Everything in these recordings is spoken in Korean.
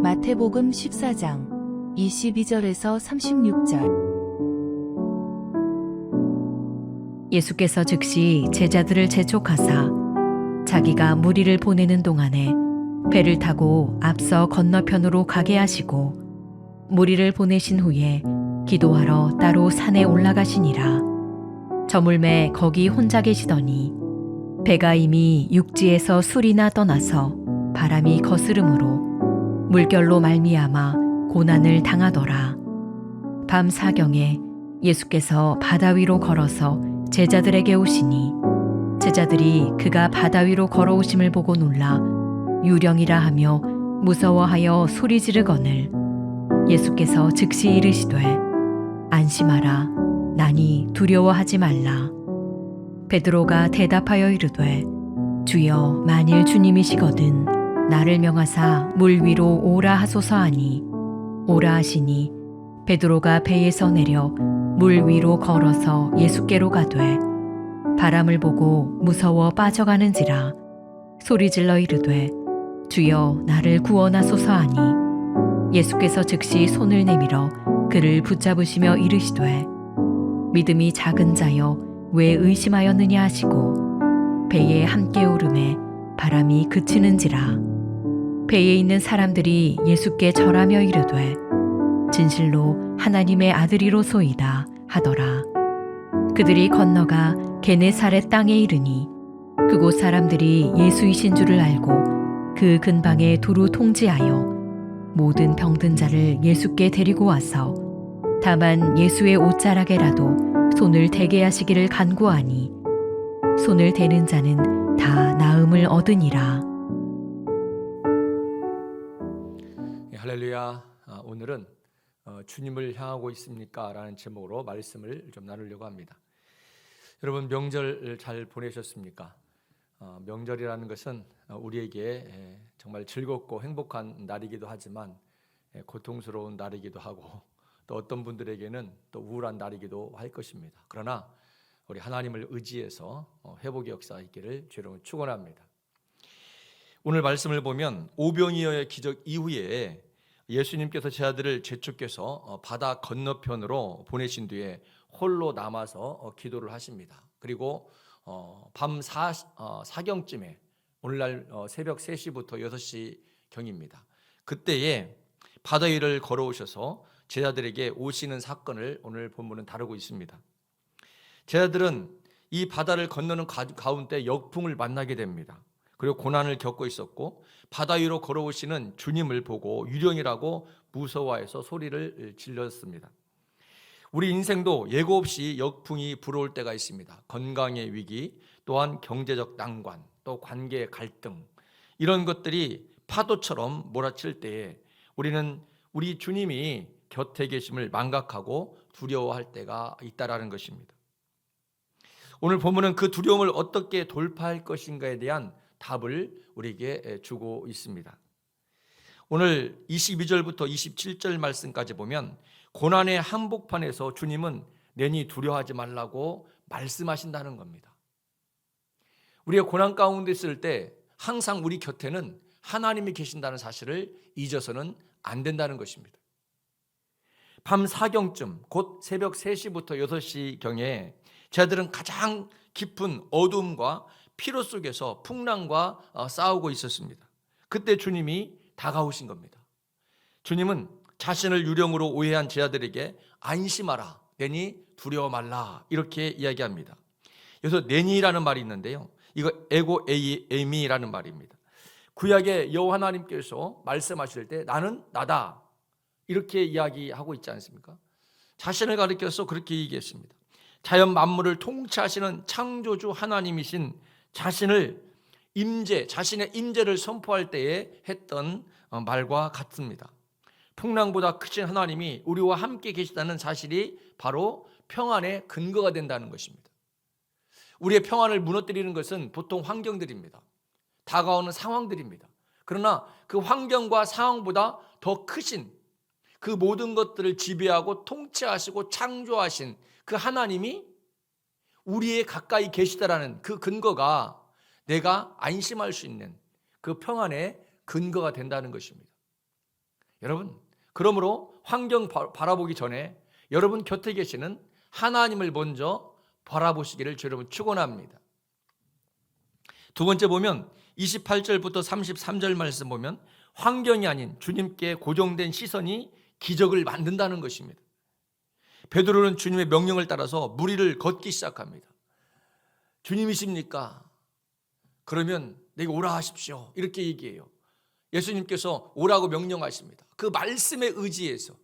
마태복음 14장 22절에서 36절. 예수께서 즉시 제자들을 재촉하사 자기가 무리를 보내는 동안에 배를 타고 앞서 건너편으로 가게 하시고 무리를 보내신 후에 기도하러 따로 산에 올라가시니라. 저물매 거기 혼자 계시더니 배가 이미 육지에서 술이나 떠나서 바람이 거스름으로 물결로 말미암아 고난을 당하더라. 밤 사경에 예수께서 바다 위로 걸어서 제자들에게 오시니 제자들이 그가 바다 위로 걸어오심을 보고 놀라 유령이라 하며 무서워하여 소리 지르거늘 예수께서 즉시 이르시되 안심하라 나니 두려워하지 말라. 베드로가 대답하여 이르되 주여 만일 주님이시거든 나를 명하사 물 위로 오라 하소서 하니 오라 하시니 베드로가 배에서 내려 물 위로 걸어서 예수께로 가되 바람을 보고 무서워 빠져가는지라 소리질러 이르되 주여 나를 구원하소서 하니 예수께서 즉시 손을 내밀어 그를 붙잡으시며 이르시되 믿음이 작은 자여 왜 의심하였느냐 하시고 배에 함께 오름에 바람이 그치는지라. 배에 있는 사람들이 예수께 절하며 이르되 진실로 하나님의 아들이로소이다 하더라. 그들이 건너가 게네사렛 땅에 이르니 그곳 사람들이 예수이신 줄을 알고 그 근방에 두루 통지하여 모든 병든 자를 예수께 데리고 와서 다만 예수의 옷자락에라도 손을 대게 하시기를 간구하니 손을 대는 자는 다 나음을 얻으니라. 할렐루야. 오늘은 주님을 향하고 있습니까? 라는 제목으로 말씀을 좀 나누려고 합니다. 여러분 명절 잘 보내셨습니까? 명절이라는 것은 우리에게 정말 즐겁고 행복한 날이기도 하지만 고통스러운 날이기도 하고 또 어떤 분들에게는 또 우울한 날이기도 할 것입니다. 그러나 우리 하나님을 의지해서 회복의 역사 있기를 주로 축원합니다. 오늘 말씀을 보면 오병이어의 기적 이후에 예수님께서 제자들을 재촉해서 바다 건너편으로 보내신 뒤에 홀로 남아서 기도를 하십니다. 그리고 밤 사경쯤에 오늘날 새벽 3시부터 6시경입니다. 그때에 바다 위를 걸어오셔서 제자들에게 오시는 사건을 오늘 본문은 다루고 있습니다. 제자들은 이 바다를 건너는 가운데 역풍을 만나게 됩니다. 그리고 고난을 겪고 있었고 바다 위로 걸어오시는 주님을 보고 유령이라고 무서워해서 소리를 질렀습니다. 우리 인생도 예고 없이 역풍이 불어올 때가 있습니다. 건강의 위기, 또한 경제적 난관, 또 관계의 갈등, 이런 것들이 파도처럼 몰아칠 때에 우리는 우리 주님이 곁에 계심을 망각하고 두려워할 때가 있다라는 것입니다. 오늘 본문은 그 두려움을 어떻게 돌파할 것인가에 대한 답을 우리에게 주고 있습니다. 오늘 22절부터 27절 말씀까지 보면 고난의 한복판에서 주님은 내니 두려워하지 말라고 말씀하신다는 겁니다. 우리가 고난 가운데 있을 때 항상 우리 곁에는 하나님이 계신다는 사실을 잊어서는 안 된다는 것입니다. 밤 사경쯤 곧 새벽 3시부터 6시경에 제자들은 가장 깊은 어둠과 피로 속에서 풍랑과 싸우고 있었습니다. 그때 주님이 다가오신 겁니다. 주님은 자신을 유령으로 오해한 제자들에게 안심하라, 내니 두려워 말라 이렇게 이야기합니다. 여기서 내니라는 말이 있는데요, 이거 에고 에이미라는 말입니다. 구약의 여호와 하나님께서 말씀하실 때 나는 나다 이렇게 이야기하고 있지 않습니까? 자신을 가리켜서 그렇게 얘기했습니다. 자연 만물을 통치하시는 창조주 하나님이신 자신의 임재를 선포할 때에 했던 말과 같습니다. 풍랑보다 크신 하나님이 우리와 함께 계시다는 사실이 바로 평안의 근거가 된다는 것입니다. 우리의 평안을 무너뜨리는 것은 보통 환경들입니다. 다가오는 상황들입니다. 그러나 그 환경과 상황보다 더 크신 그 모든 것들을 지배하고 통치하시고 창조하신 그 하나님이 우리의 가까이 계시다라는 그 근거가 내가 안심할 수 있는 그 평안의 근거가 된다는 것입니다. 여러분, 그러므로 환경 바라보기 전에 여러분 곁에 계시는 하나님을 먼저 바라보시기를 여러분 축원합니다. 두 번째 보면 28절부터 33절 말씀 보면 환경이 아닌 주님께 고정된 시선이 기적을 만든다는 것입니다. 베드로는 주님의 명령을 따라서 물 위를 걷기 시작합니다. 주님이십니까? 그러면 내게 오라 하십시오. 이렇게 얘기해요. 예수님께서 오라고 명령하십니다. 그 말씀에 의지해서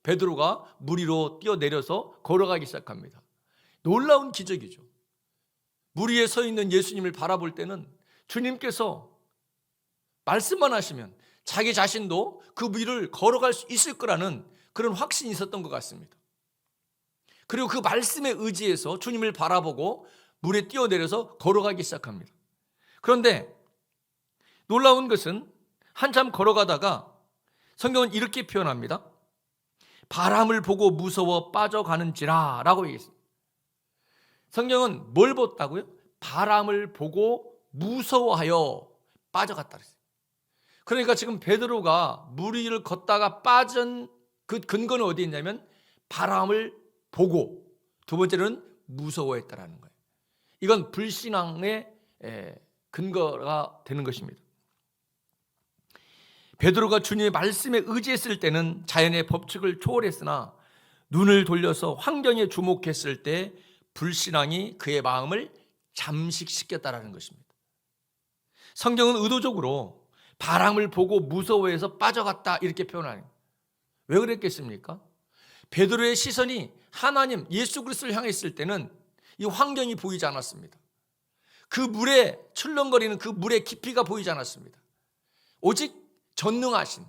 베드로가 물 위로 뛰어내려서 걸어가기 시작합니다. 놀라운 기적이죠. 물 위에 서 있는 예수님을 바라볼 때는 주님께서 말씀만 하시면 자기 자신도 그 위를 걸어갈 수 있을 거라는 그런 확신이 있었던 것 같습니다. 그리고 그 말씀에 의지해서 주님을 바라보고 물에 뛰어내려서 걸어가기 시작합니다. 그런데 놀라운 것은 한참 걸어가다가 성경은 이렇게 표현합니다. 바람을 보고 무서워 빠져가는지라 라고 얘기했습니다. 성경은 뭘 봤다고요? 바람을 보고 무서워하여 빠져갔다 그랬어요. 그러니까 지금 베드로가 물 위를 걷다가 빠진 그 근거는 어디에 있냐면 바람을 보고 두 번째는 무서워했다라는 거예요. 이건 불신앙의 근거가 되는 것입니다. 베드로가 주님의 말씀에 의지했을 때는 자연의 법칙을 초월했으나 눈을 돌려서 환경에 주목했을 때 불신앙이 그의 마음을 잠식시켰다라는 것입니다. 성경은 의도적으로 바람을 보고 무서워해서 빠져갔다 이렇게 표현하는. 왜 그랬겠습니까? 베드로의 시선이 하나님 예수 그리스도를 향했을 때는 이 환경이 보이지 않았습니다. 그 물에 출렁거리는 그 물의 깊이가 보이지 않았습니다. 오직 전능하신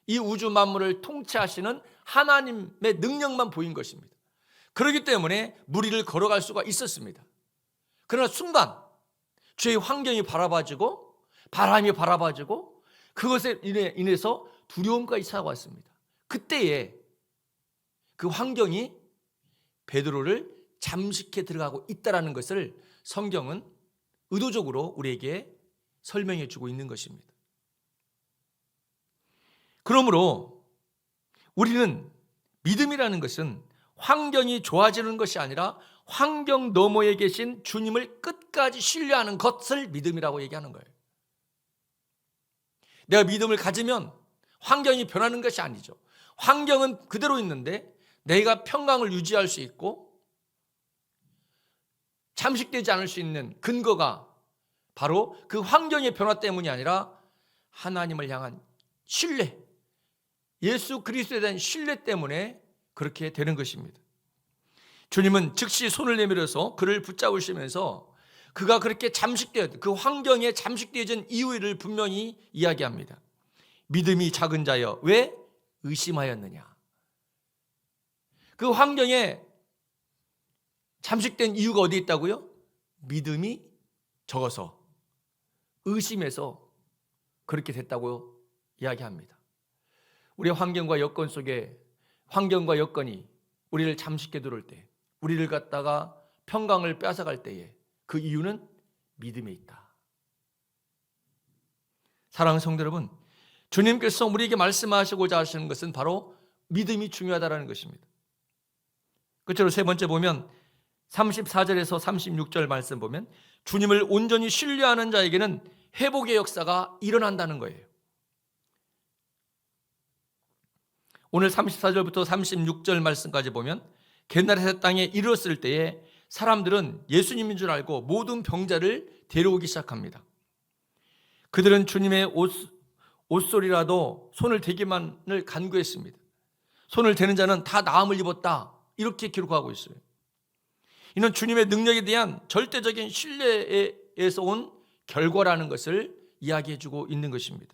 이 우주 만물을 통치하시는 하나님의 능력만 보인 것입니다. 그렇기 때문에 물 위를 걸어갈 수가 있었습니다. 그러나 순간 주의 환경이 바라봐지고 바람이 바라봐지고 그것에 인해서 두려움까지 찾아왔습니다. 그때에 그 환경이 베드로를 잠식해 들어가고 있다는 것을 성경은 의도적으로 우리에게 설명해 주고 있는 것입니다. 그러므로 우리는 믿음이라는 것은 환경이 좋아지는 것이 아니라 환경 너머에 계신 주님을 끝까지 신뢰하는 것을 믿음이라고 얘기하는 거예요. 내가 믿음을 가지면 환경이 변하는 것이 아니죠. 환경은 그대로 있는데 내가 평강을 유지할 수 있고 잠식되지 않을 수 있는 근거가 바로 그 환경의 변화 때문이 아니라 하나님을 향한 신뢰, 예수 그리스도에 대한 신뢰 때문에 그렇게 되는 것입니다. 주님은 즉시 손을 내밀어서 그를 붙잡으시면서 그가 그렇게 그 환경에 잠식되어진 이유를 분명히 이야기합니다. 믿음이 작은 자여 왜 의심하였느냐. 그 환경에 잠식된 이유가 어디 있다고요? 믿음이 적어서 의심해서 그렇게 됐다고 이야기합니다. 우리의 환경과 여건 속에 환경과 여건이 우리를 잠식해 들어올 때 우리를 갖다가 평강을 뺏어갈 때에 그 이유는 믿음에 있다. 사랑하는 성도 여러분, 주님께서 우리에게 말씀하시고자 하시는 것은 바로 믿음이 중요하다는 것입니다. 끝으로 세 번째 보면 34절에서 36절 말씀 보면 주님을 온전히 신뢰하는 자에게는 회복의 역사가 일어난다는 거예요. 오늘 34절부터 36절 말씀까지 보면 게네사렛 땅에 이르렀을 때에 사람들은 예수님인 줄 알고 모든 병자를 데려오기 시작합니다. 그들은 주님의 옷소리라도 손을 대기만을 간구했습니다. 손을 대는 자는 다 나음을 입었다 이렇게 기록하고 있어요. 이는 주님의 능력에 대한 절대적인 신뢰에서 온 결과라는 것을 이야기해주고 있는 것입니다.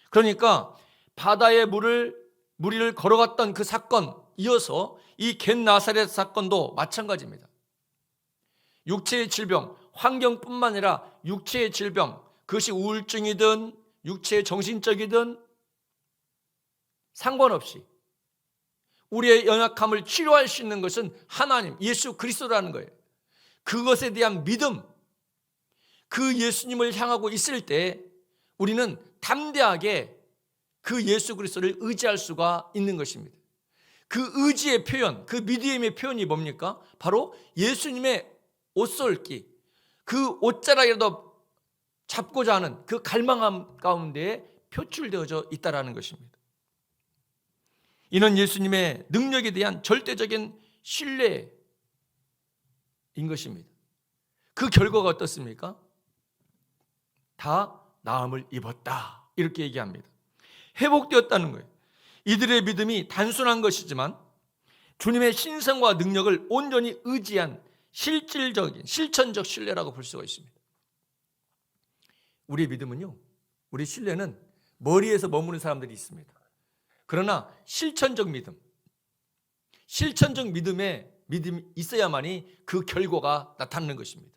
그러니까 바다의 물 위를 걸어갔던 그 사건 이어서 이 겟나사렛 사건도 마찬가지입니다. 육체의 질병, 환경뿐만 아니라 육체의 질병, 그것이 우울증이든 육체의 정신적이든 상관없이 우리의 연약함을 치료할 수 있는 것은 하나님, 예수 그리스도라는 거예요. 그것에 대한 믿음, 그 예수님을 향하고 있을 때 우리는 담대하게 그 예수 그리스도를 의지할 수가 있는 것입니다. 그 의지의 표현, 그 믿음의 표현이 뭡니까? 바로 예수님의 옷솔기, 그 옷자락이라도 잡고자 하는 그 갈망함 가운데에 표출되어져 있다라는 것입니다. 이는 예수님의 능력에 대한 절대적인 신뢰인 것입니다. 그 결과가 어떻습니까? 다 나음을 입었다, 이렇게 얘기합니다. 회복되었다는 거예요. 이들의 믿음이 단순한 것이지만 주님의 신성과 능력을 온전히 의지한 실질적인 실천적 신뢰라고 볼 수가 있습니다. 우리의 믿음은요, 우리 신뢰는 머리에서 머무는 사람들이 있습니다. 그러나 실천적 믿음에 믿음이 있어야만이 그 결과가 나타나는 것입니다.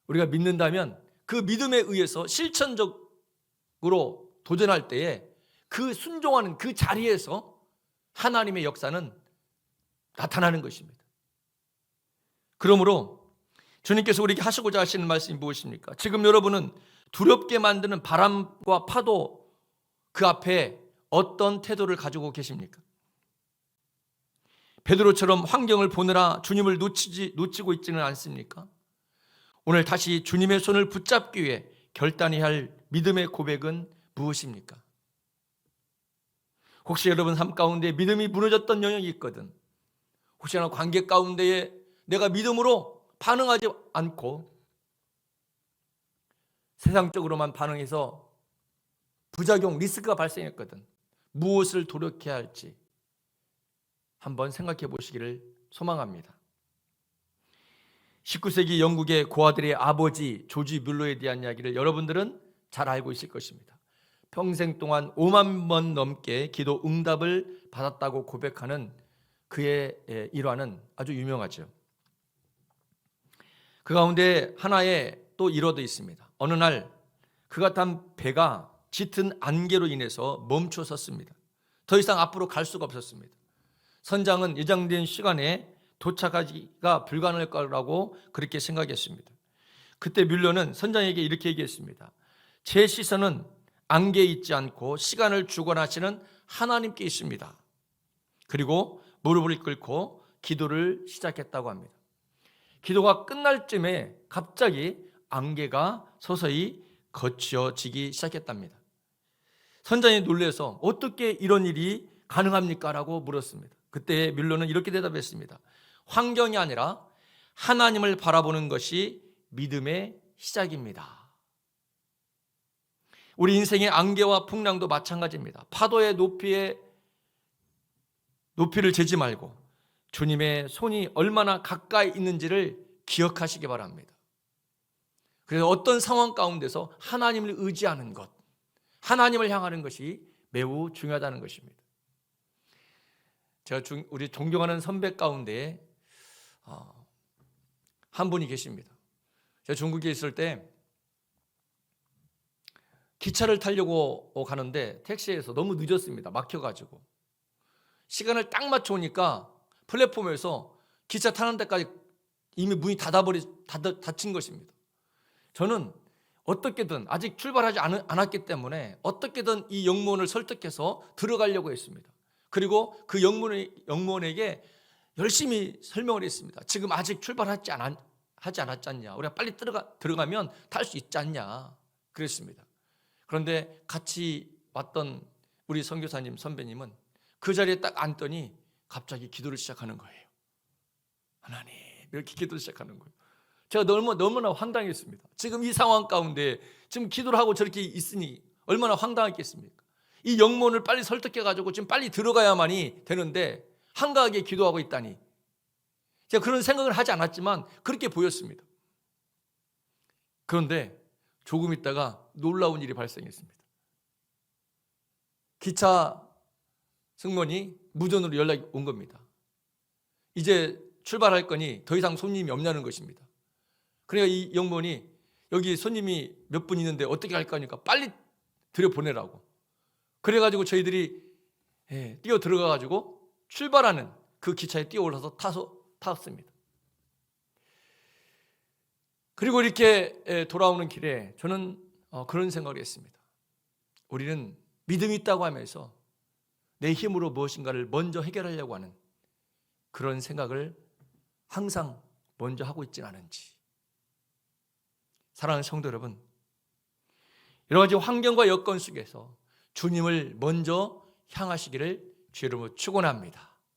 우리가 믿는다면 그 믿음에 의해서 실천적으로 도전할 때에 그 순종하는 그 자리에서 하나님의 역사는 나타나는 것입니다. 그러므로 주님께서 우리에게 하시고자 하시는 말씀이 무엇입니까? 지금 여러분은 두렵게 만드는 바람과 파도 그 앞에 어떤 태도를 가지고 계십니까? 베드로처럼 환경을 보느라 주님을 놓치고 있지는 않습니까? 오늘 다시 주님의 손을 붙잡기 위해 결단해야 할 믿음의 고백은 무엇입니까? 혹시 여러분 삶 가운데 믿음이 무너졌던 영역이 있거든, 혹시나 관계 가운데에 내가 믿음으로 반응하지 않고 세상적으로만 반응해서 부작용, 리스크가 발생했거든, 무엇을 돌이켜야 할지 한번 생각해 보시기를 소망합니다. 19세기 영국의 고아들의 아버지 조지 뮬러에 대한 이야기를 여러분들은 잘 알고 있을 것입니다. 평생 동안 5만 번 넘게 기도 응답을 받았다고 고백하는 그의 일화는 아주 유명하죠. 그 가운데 하나의 또 일화도 있습니다. 어느 날 그가 탄 배가 짙은 안개로 인해서 멈춰 섰습니다. 더 이상 앞으로 갈 수가 없었습니다. 선장은 예정된 시간에 도착하기가 불가능할 거라고 그렇게 생각했습니다. 그때 뮬러는 선장에게 이렇게 얘기했습니다. 제 시선은 안개에 있지 않고 시간을 주관하시는 하나님께 있습니다. 그리고 무릎을 꿇고 기도를 시작했다고 합니다. 기도가 끝날 쯤에 갑자기 안개가 서서히 걷혀지기 시작했답니다. 선장이 놀라서 어떻게 이런 일이 가능합니까? 라고 물었습니다. 그때 뮬러는 이렇게 대답했습니다. 환경이 아니라 하나님을 바라보는 것이 믿음의 시작입니다. 우리 인생의 안개와 풍랑도 마찬가지입니다. 파도의 높이를 재지 말고 주님의 손이 얼마나 가까이 있는지를 기억하시기 바랍니다. 그래서 어떤 상황 가운데서 하나님을 의지하는 것, 하나님을 향하는 것이 매우 중요하다는 것입니다. 제가 우리 존경하는 선배 가운데 한 분이 계십니다. 제가 중국에 있을 때 기차를 타려고 가는데 택시에서 너무 늦었습니다. 막혀가지고 시간을 딱 맞춰오니까 플랫폼에서 기차 타는 데까지 이미 문이 닫힌 것입니다. 저는 어떻게든 아직 출발하지 않았기 때문에 어떻게든 이 영무원을 설득해서 들어가려고 했습니다. 그리고 그 영무원에게 열심히 설명을 했습니다. 지금 아직 출발하지 않았잖냐, 우리가 빨리 들어가면 탈 수 있지 않냐 그랬습니다. 그런데 같이 왔던 우리 선교사님 선배님은 그 자리에 딱 앉더니 갑자기 기도를 시작하는 거예요. 하나님, 이렇게 기도를 시작하는 거예요. 제가 너무나 황당했습니다. 지금 이 상황 가운데 지금 기도를 하고 저렇게 있으니 얼마나 황당했겠습니까? 이 영문을 빨리 설득해가지고 지금 빨리 들어가야만이 되는데 한가하게 기도하고 있다니. 제가 그런 생각을 하지 않았지만 그렇게 보였습니다. 그런데 조금 있다가 놀라운 일이 발생했습니다. 기차 승무원이 무전으로 연락이 온 겁니다. 이제 출발할 거니 더 이상 손님이 없냐는 것입니다. 그러니까 이 영무원이 여기 손님이 몇 분 있는데 어떻게 할까 하니까 빨리 들여보내라고. 그래가지고 저희들이 뛰어 들어가가지고 출발하는 그 기차에 뛰어 올라서 탔습니다. 그리고 이렇게 돌아오는 길에 저는 그런 생각을 했습니다. 우리는 믿음이 있다고 하면서 내 힘으로 무엇인가를 먼저 해결하려고 하는 그런 생각을 항상 먼저 하고 있지는 않은지. 사랑하는 성도 여러분, 여러 가지 환경과 여건 속에서 주님을 먼저 향하시기를 주의 이름으로 축원합니다.